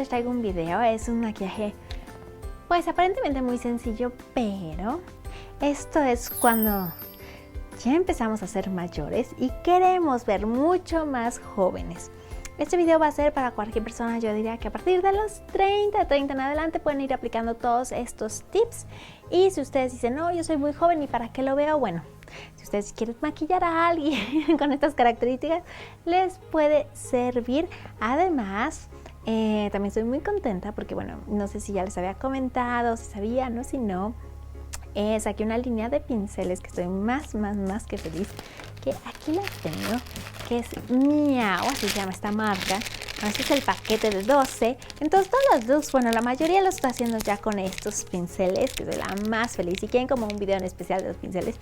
les traigo un video. Es un maquillaje pues aparentemente muy sencillo, pero esto es cuando ya empezamos a ser mayores y queremos ver mucho más jóvenes. Este video va a ser para cualquier persona. Yo diría que a partir de los 30 en adelante pueden ir aplicando todos estos tips. Y si ustedes dicen, no, yo soy muy joven y para qué lo veo, bueno, si ustedes quieren maquillar a alguien con estas características, les puede servir. Además, también estoy muy contenta porque, bueno, no sé si ya les había comentado, si sabían o si no, saqué una línea de pinceles que estoy más que feliz, que aquí la tengo, que es Miau, así se llama esta marca. Este es el paquete de 12. Entonces todos los looks, bueno, la mayoría lo estoy haciendo ya con estos pinceles, que soy la más feliz. Si quieren como un video en especial de los pinceles,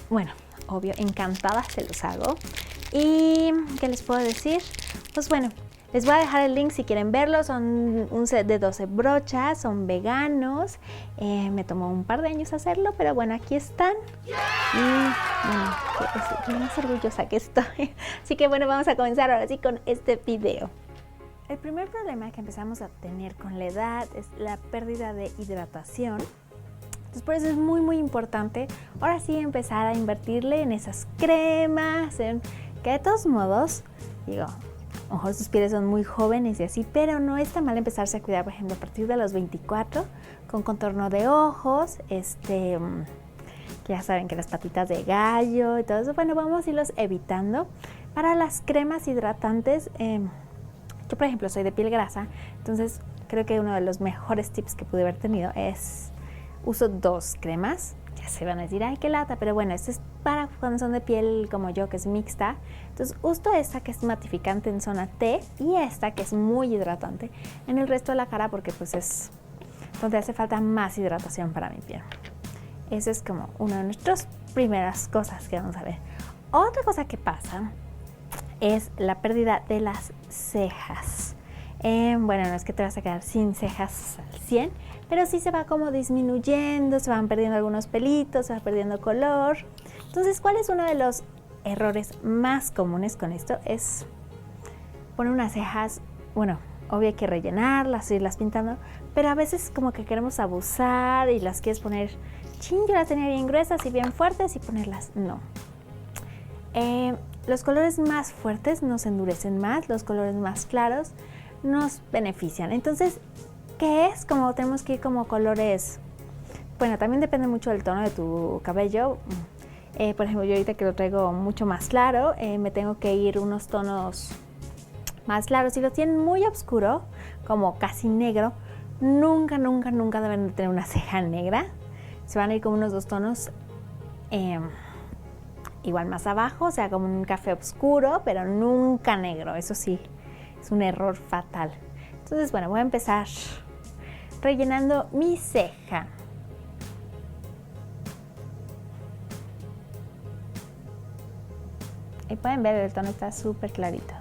bueno, obvio, encantada se los hago. ¿Y qué les puedo decir? Pues bueno, les voy a dejar el link si quieren verlo. Son un set de 12 brochas, son veganos. Me tomó un par de años hacerlo, pero bueno, aquí están. Y bueno, estoy más orgullosa que estoy. Así que bueno, vamos a comenzar ahora sí con este video. El primer problema que empezamos a tener con la edad es la pérdida de hidratación. Entonces por eso es muy importante ahora sí empezar a invertirle en esas cremas, que de todos modos, digo, a lo mejor sus pieles son muy jóvenes y así, pero no está mal empezarse a cuidar, por ejemplo, a partir de los 24, con contorno de ojos, que ya saben que las patitas de gallo y todo eso, bueno, vamos a irlos evitando. Para las cremas hidratantes, yo por ejemplo soy de piel grasa, entonces creo que uno de los mejores tips que pude haber tenido es, uso 2 cremas. Ya se van a decir, ay, qué lata, pero bueno, esto es para cuando son de piel como yo, que es mixta. Entonces uso esta que es matificante en zona T y esta que es muy hidratante en el resto de la cara, porque pues es donde hace falta más hidratación para mi piel. Esa es como una de nuestras primeras cosas que vamos a ver. Otra cosa que pasa es la pérdida de las cejas. Bueno, no es que te vas a quedar sin cejas al 100, pero sí se va como disminuyendo, se van perdiendo algunos pelitos, se va perdiendo color. Entonces, ¿cuál es uno de los errores más comunes con esto? Es poner unas cejas, bueno, obvio hay que rellenarlas, irlas pintando, pero a veces como que queremos abusar y las quieres poner, yo las tenía bien gruesas y bien fuertes y ponerlas, no. Los colores más fuertes nos endurecen más, los colores más claros nos benefician. Entonces, ¿qué es? Como tenemos que ir como colores, bueno, también depende mucho del tono de tu cabello. Por ejemplo, yo ahorita que lo traigo mucho más claro, me tengo que ir unos tonos más claros. Si lo tienen muy oscuro, como casi negro, nunca deben de tener una ceja negra. Se van a ir como unos 2 tonos igual más abajo, o sea, como un café oscuro, pero nunca negro. Eso sí, es un error fatal. Entonces, bueno, voy a empezar rellenando mi ceja. Y pueden ver, el tono está súper clarito.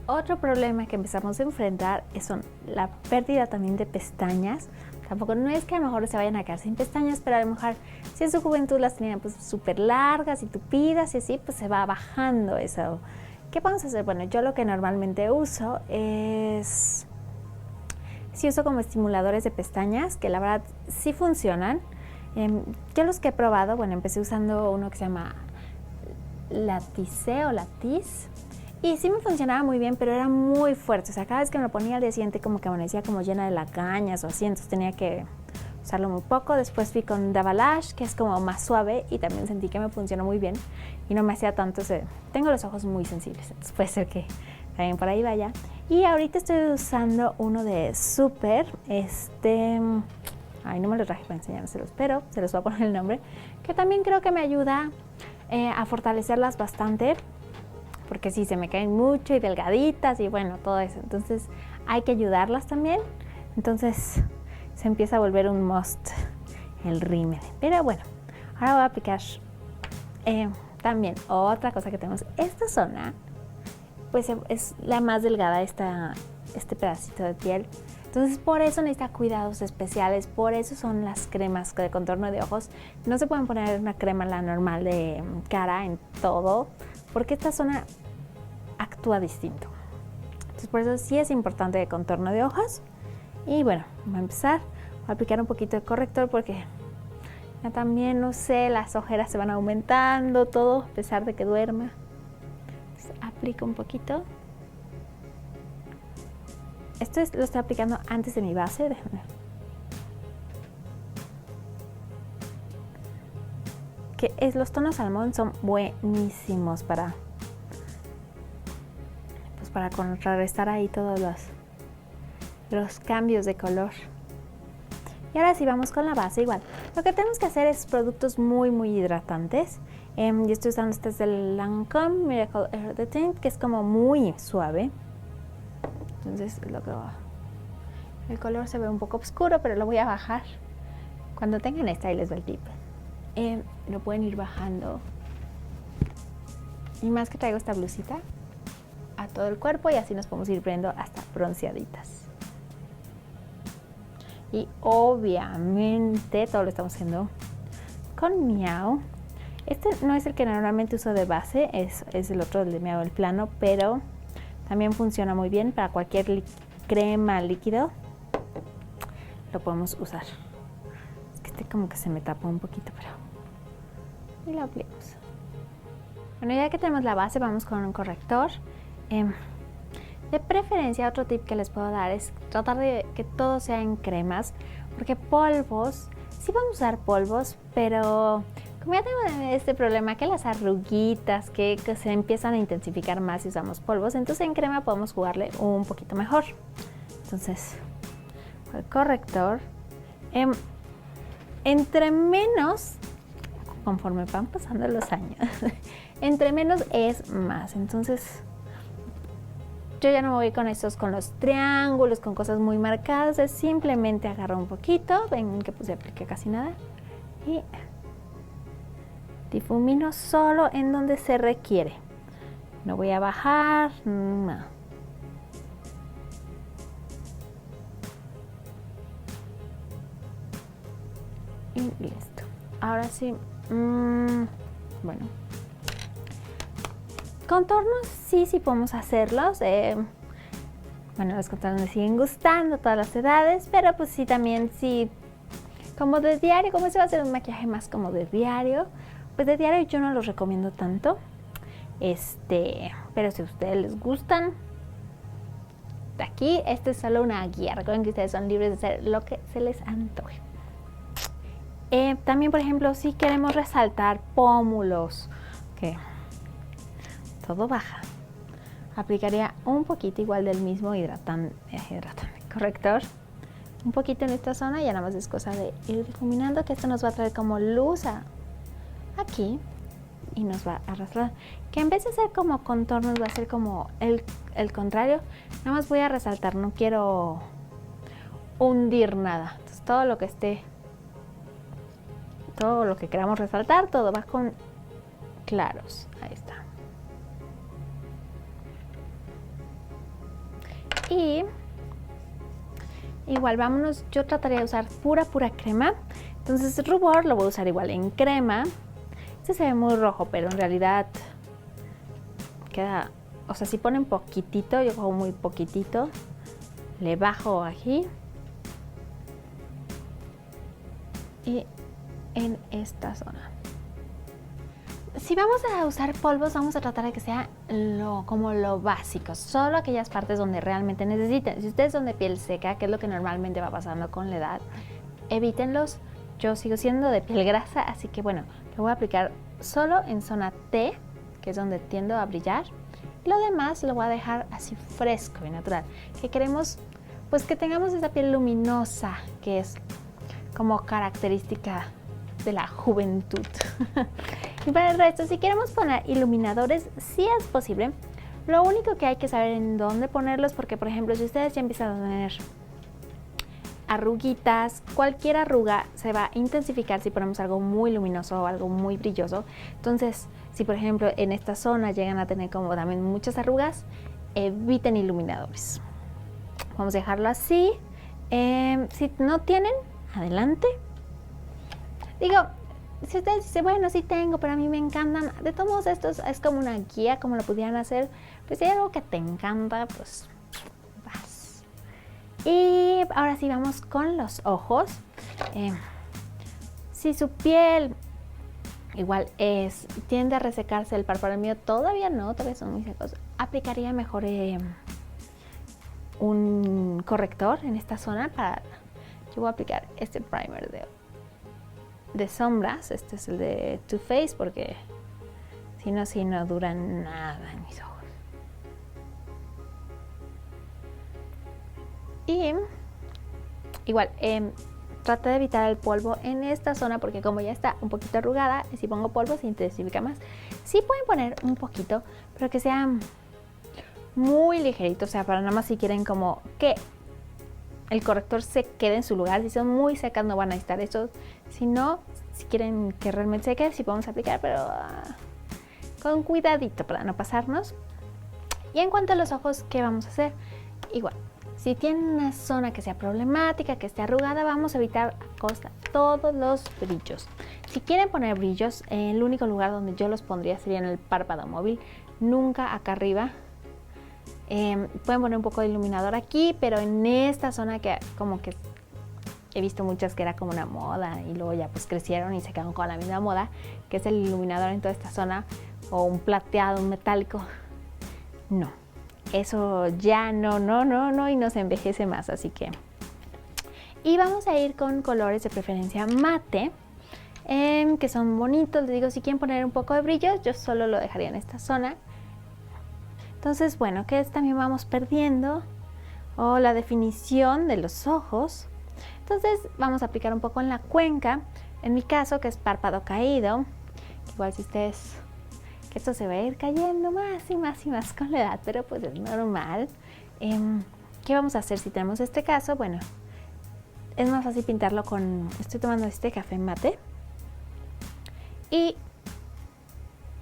Otro problema que empezamos a enfrentar son la pérdida también de pestañas. Tampoco no es que a lo mejor se vayan a quedar sin pestañas, pero a lo mejor si en su juventud las tenían pues súper largas y tupidas y así, pues se va bajando eso. ¿Qué vamos a hacer? Bueno, yo lo que normalmente uso es, sí uso como estimuladores de pestañas, que la verdad sí funcionan. Yo los que he probado, bueno, empecé usando uno que se llama Latisse o Latisse, y sí me funcionaba muy bien, pero era muy fuerte. O sea, cada vez que me lo ponía al día siguiente como que amanecía como llena de lagañas o así, entonces tenía que usarlo muy poco. Después fui con Davalash, que es como más suave, y también sentí que me funcionó muy bien y no me hacía tanto tengo los ojos muy sensibles, entonces puede ser que también por ahí vaya. Y ahorita estoy usando uno de Super, ay, no me lo traje para enseñárselos, pero se los voy a poner el nombre, que también creo que me ayuda a fortalecerlas bastante, porque sí, se me caen mucho y delgaditas y bueno, todo eso. Entonces hay que ayudarlas también. Entonces se empieza a volver un must el rímel. Pero bueno, ahora voy a aplicar también otra cosa que tenemos. Esta zona, pues es la más delgada, este pedacito de piel. Entonces por eso necesita cuidados especiales, por eso son las cremas de contorno de ojos. No se pueden poner una crema la normal de cara en todo, porque esta zona actúa distinto. Entonces por eso sí es importante el contorno de hojas. Y bueno, voy a empezar. Voy a aplicar un poquito de corrector porque ya también, no sé, las ojeras se van aumentando, todo, a pesar de que duerma. Entonces, aplico un poquito. Esto lo estoy aplicando antes de mi base, déjenme ver. Los tonos salmón son buenísimos para contrarrestar ahí todos los cambios de color. Y ahora sí vamos con la base igual. Lo que tenemos que hacer es productos muy hidratantes. Yo estoy usando este del Lancome Miracle Eau de Tint, que es como muy suave. Entonces el color se ve un poco oscuro, pero lo voy a bajar. Cuando tengan esta, ahí les va el tip. Lo pueden ir bajando. Y más que traigo esta blusita a todo el cuerpo y así nos podemos ir poniendo hasta bronceaditas. Y obviamente todo lo estamos haciendo con Miau. Este no es el que normalmente uso de base, es el otro, el de Miau, el plano, pero también funciona muy bien para cualquier crema líquido. Lo podemos usar. Es que este como que se me tapó un poquito, pero... y lo aplicamos. Bueno, ya que tenemos la base, vamos con un corrector. De preferencia, otro tip que les puedo dar es tratar de que todo sea en cremas, porque polvos, sí vamos a usar polvos, pero como ya tengo este problema que las arruguitas que se empiezan a intensificar más si usamos polvos, entonces en crema podemos jugarle un poquito mejor. Entonces, el corrector, entre menos, conforme van pasando los años, entre menos es más. Entonces yo ya no me voy con los triángulos, con cosas muy marcadas, es simplemente agarro un poquito, ven que pues apliqué casi nada, y difumino solo en donde se requiere. No voy a bajar, no. Y listo. Ahora sí, bueno. Contornos sí podemos hacerlos. Bueno, los contornos me siguen gustando a todas las edades, pero pues sí también sí, como de diario, como se va a hacer un maquillaje más como de diario, pues de diario yo no los recomiendo tanto. Pero si a ustedes les gustan, de aquí, es solo una guía. Recuerden que ustedes son libres de hacer lo que se les antoje. También, por ejemplo, si queremos resaltar pómulos, que todo baja, aplicaría un poquito igual del mismo hidratante, corrector, un poquito en esta zona y ya nada más es cosa de ir difuminando, que esto nos va a traer como luz aquí y nos va a arrastrar, que en vez de ser como contornos va a ser como el contrario. Nada más voy a resaltar, no quiero hundir nada. Entonces todo lo que queramos resaltar, todo va con claros. Ahí está. Y igual vámonos, yo trataría de usar pura crema. Entonces rubor lo voy a usar igual en crema. Este se ve muy rojo, pero en realidad queda, o sea, si ponen poquitito, yo cojo muy poquitito, le bajo aquí y en esta zona. Si vamos a usar polvos, vamos a tratar de que sea como lo básico, solo aquellas partes donde realmente necesiten. Si ustedes son de piel seca, que es lo que normalmente va pasando con la edad, evítenlos. Yo sigo siendo de piel grasa, así que bueno, lo voy a aplicar solo en zona T, que es donde tiendo a brillar. Y lo demás lo voy a dejar así fresco y natural. Que queremos, pues que tengamos esa piel luminosa, que es como característica de la juventud. Y para el resto, si queremos poner iluminadores, sí es posible. Lo único que hay que saber en dónde ponerlos, porque por ejemplo, si ustedes ya empiezan a tener arruguitas, cualquier arruga se va a intensificar si ponemos algo muy luminoso o algo muy brilloso. Entonces, si por ejemplo en esta zona llegan a tener como también muchas arrugas, eviten iluminadores. Vamos a dejarlo así. Si no tienen, adelante. Digo, si ustedes dicen, bueno, sí tengo, pero a mí me encantan, de todos modos esto es como una guía, como lo pudieran hacer. Pues si hay algo que te encanta, pues Y ahora sí vamos con los ojos. Si su piel igual tiende a resecarse el párpado, el mío todavía no, todavía son muy secos, aplicaría mejor un corrector en esta zona. Yo voy a aplicar este primer de sombras. Este es el de Too Faced, porque si no dura nada en mis ojos. Y igual trata de evitar el polvo en esta zona, porque como ya está un poquito arrugada, si pongo polvo se intensifica más. Sí pueden poner un poquito, pero que sea muy ligerito, o sea, para nada más si quieren como que el corrector se quede en su lugar. Si son muy secas no van a necesitar esto. Si no, si quieren que realmente seque, sí podemos aplicar, pero con cuidadito para no pasarnos. Y en cuanto a los ojos, ¿qué vamos a hacer? Igual, si tienen una zona que sea problemática, que esté arrugada, vamos a evitar a costa todos los brillos. Si quieren poner brillos, el único lugar donde yo los pondría sería en el párpado móvil, nunca acá arriba. Pueden poner un poco de iluminador aquí, pero en esta zona que como que he visto muchas que era como una moda y luego ya pues crecieron y se quedaron con la misma moda, que es el iluminador en toda esta zona, o un plateado, un metálico. No, eso ya no, y no se envejece más, así que... Y vamos a ir con colores de preferencia mate, que son bonitos. Les digo, si quieren poner un poco de brillo, yo solo lo dejaría en esta zona. Entonces, bueno, que también vamos perdiendo la definición de los ojos. Entonces vamos a aplicar un poco en la cuenca, en mi caso que es párpado caído. Igual si ustedes, que esto se va a ir cayendo más y más con la edad, pero pues es normal. ¿Qué vamos a hacer si tenemos este caso? Bueno, es más fácil pintarlo estoy tomando este café mate. Y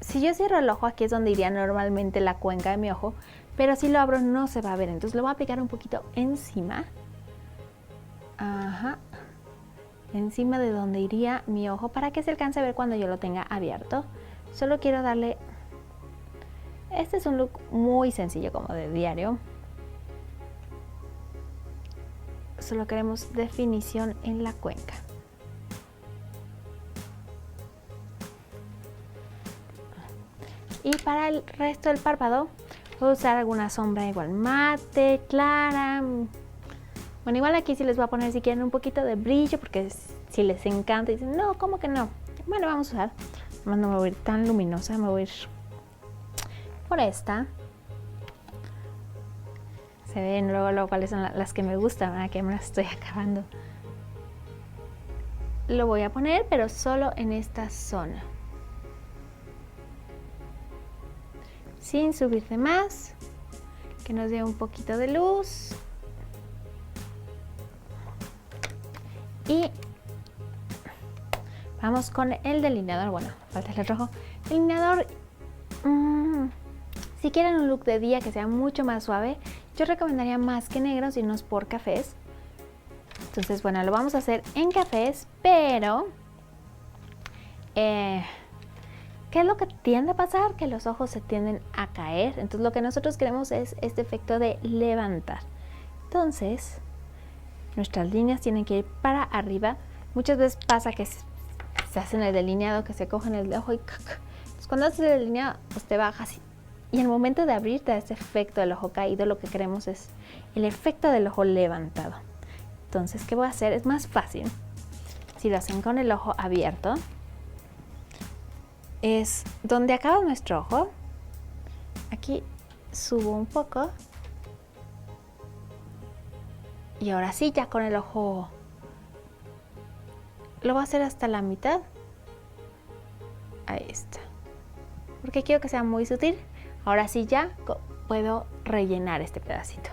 si yo cierro el ojo, aquí es donde iría normalmente la cuenca de mi ojo, pero si lo abro no se va a ver, entonces lo voy a aplicar un poquito encima. Ajá. Encima de donde iría mi ojo, para que se alcance a ver cuando yo lo tenga abierto. Solo quiero darle... Este es un look muy sencillo, como de diario. Solo queremos definición en la cuenca. Y para el resto del párpado voy a usar alguna sombra igual mate, clara. Bueno, igual aquí sí les voy a poner si quieren un poquito de brillo, porque si les encanta y dicen, no, ¿cómo que no? Bueno, vamos a usar. Además no me voy a ir tan luminosa, me voy a ir por esta. Se ven luego cuáles son las que me gustan, ¿verdad? Que me las estoy acabando. Lo voy a poner, pero solo en esta zona. Sin subir de más, que nos dé un poquito de luz. Y vamos con el delineador. Bueno, falta el rojo. Delineador, si quieren un look de día que sea mucho más suave, yo recomendaría más que negros, irnos por cafés. Entonces, bueno, lo vamos a hacer en cafés, pero ¿qué es lo que tiende a pasar? Que los ojos se tienden a caer. Entonces lo que nosotros queremos es este efecto de levantar. Entonces, nuestras líneas tienen que ir para arriba. Muchas veces pasa que se hacen el delineado, que se cogen el ojo y... Entonces cuando haces el delineado, pues te bajas. Y al momento de abrir te da este efecto del ojo caído. Lo que queremos es el efecto del ojo levantado. Entonces, ¿qué voy a hacer? Es más fácil si lo hacen con el ojo abierto. Es donde acaba nuestro ojo. Aquí subo un poco. Y ahora sí, ya con el ojo lo voy a hacer hasta la mitad. Ahí está. Porque quiero que sea muy sutil. Ahora sí ya puedo rellenar este pedacito.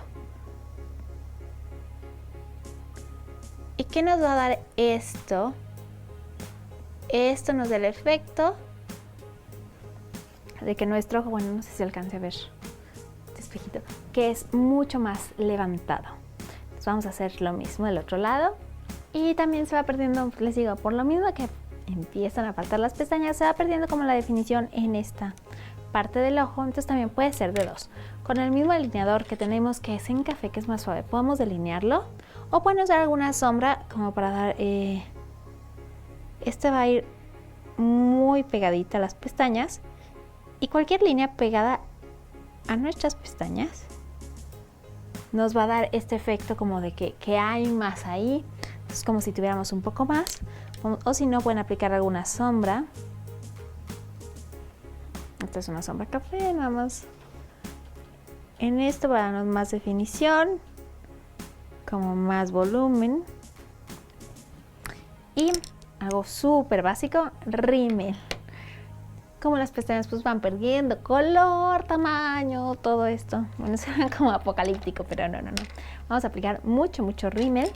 ¿Y qué nos va a dar esto? Esto nos da el efecto de que nuestro ojo, bueno, no sé si alcance a ver este espejito, que es mucho más levantado. Entonces vamos a hacer lo mismo del otro lado. Y también se va perdiendo, les digo, por lo mismo que empiezan a faltar las pestañas, se va perdiendo como la definición en esta parte del ojo, entonces también puede ser de 2. Con el mismo delineador que tenemos, que es en café, que es más suave, podemos delinearlo. O pueden usar alguna sombra como para dar... este va a ir muy pegadita a las pestañas. Y cualquier línea pegada a nuestras pestañas nos va a dar este efecto como de que hay más ahí. Es como si tuviéramos un poco más. O si no, pueden aplicar alguna sombra. Esta es una sombra café, nada más. En esto va a darnos más definición, como más volumen. Y algo súper básico, rímel. Como las pestañas pues van perdiendo color, tamaño, todo esto. Bueno, suena como apocalíptico, pero no. Vamos a aplicar mucho rímel.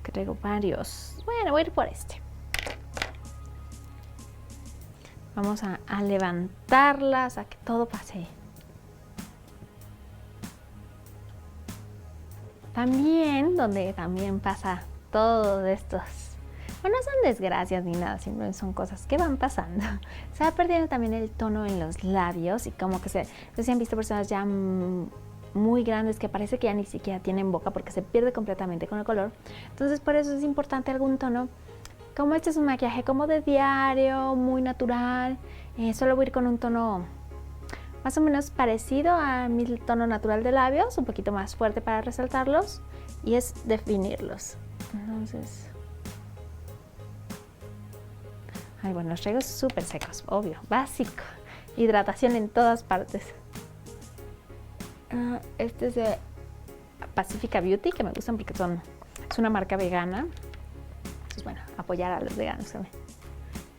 Creo varios. Bueno, voy a ir por este. Vamos a levantarlas, a que todo pase. También, donde también pasa todo estos, bueno, no son desgracias ni nada, simplemente son cosas que van pasando. Se va perdiendo también el tono en los labios y como que no sé si han visto personas ya muy grandes que parece que ya ni siquiera tienen boca porque se pierde completamente con el color. Entonces por eso es importante algún tono. Como este es un maquillaje como de diario, muy natural, solo voy a ir con un tono más o menos parecido a mi tono natural de labios, un poquito más fuerte para resaltarlos y es definirlos. Entonces, bueno, los traigo súper secos, obvio, básico, hidratación en todas partes. Este es de Pacifica Beauty, que me gustan porque es una marca vegana. Entonces, bueno, apoyar a los veganos también.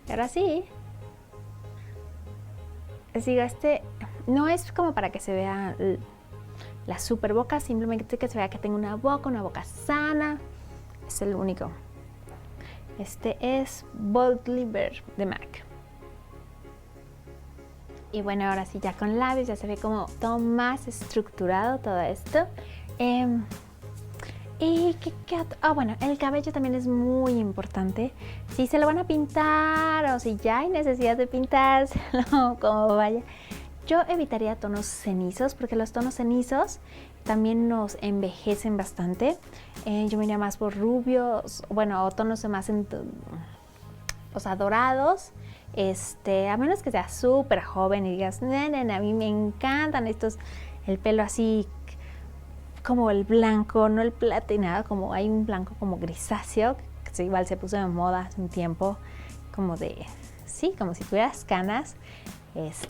Y ahora sí, les digo, este no es como para que se vea la super boca, simplemente que se vea que tengo una boca sana. Es el único. Este es Boldly Bare de MAC. Y bueno, ahora sí, ya con labios ya se ve como todo más estructurado todo esto. Y bueno, el cabello también es muy importante. Si se lo van a pintar o si ya hay necesidad de pintárselo, como vaya, yo evitaría tonos cenizos porque los tonos cenizos también nos envejecen bastante. Yo me iría más por rubios, bueno, o tonos más dorados. A menos que sea súper joven y digas, a mí me encantan estos, el pelo así como el blanco, no el platinado, como hay un blanco como grisáceo, que igual se puso de moda hace un tiempo, como como si tuvieras canas.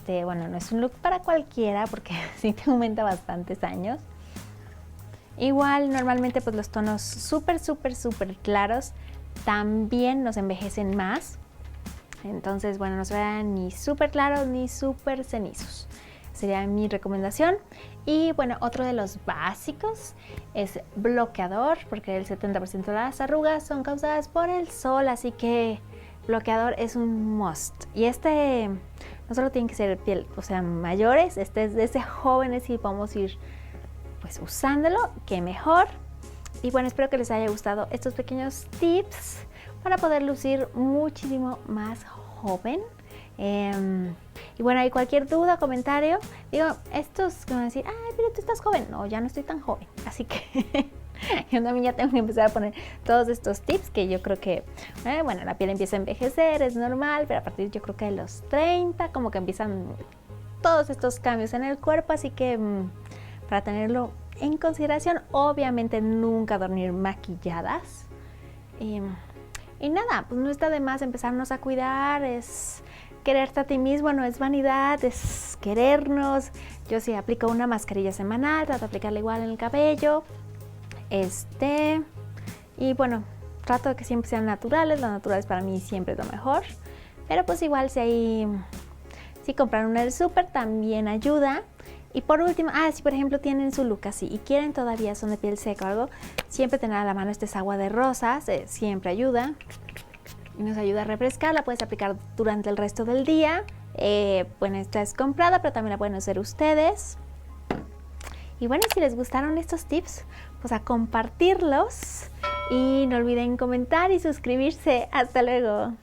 Bueno, no es un look para cualquiera porque sí te aumenta bastantes años. Igual normalmente pues los tonos súper claros también nos envejecen más. Entonces, bueno, no se vean ni súper claros ni súper cenizos. Sería mi recomendación. Y bueno, otro de los básicos es bloqueador, porque el 70% de las arrugas son causadas por el sol, así que bloqueador es un must. Y no solo tiene que ser piel, mayores, es desde jóvenes y podemos ir pues usándolo, que mejor. Y bueno, espero que les haya gustado estos pequeños tips para poder lucir muchísimo más joven. Y bueno, hay cualquier duda, comentario, digo, estos que van a decir, ay, pero tú estás joven. No, ya no estoy tan joven, así que yo también ya tengo que empezar a poner todos estos tips que yo creo que, bueno, la piel empieza a envejecer, es normal, pero a partir yo creo que de los 30 como que empiezan todos estos cambios en el cuerpo, así que para tenerlo en consideración, obviamente nunca dormir maquilladas. Y nada, pues no está de más empezarnos a cuidar, es quererte a ti mismo, no es vanidad, es querernos. Yo sí aplico una mascarilla semanal, trato de aplicarla igual en el cabello. Y bueno, trato de que siempre sean naturales, lo natural es para mí siempre lo mejor. Pero pues igual si compran una del súper también ayuda. Y por último, si por ejemplo tienen su look así y quieren todavía son de piel seca o algo, siempre tener a la mano este es agua de rosas, siempre ayuda. Y nos ayuda a refrescar, la puedes aplicar durante el resto del día. Bueno, esta es comprada, pero también la pueden hacer ustedes. Y bueno, si les gustaron estos tips, pues a compartirlos. Y no olviden comentar y suscribirse. Hasta luego.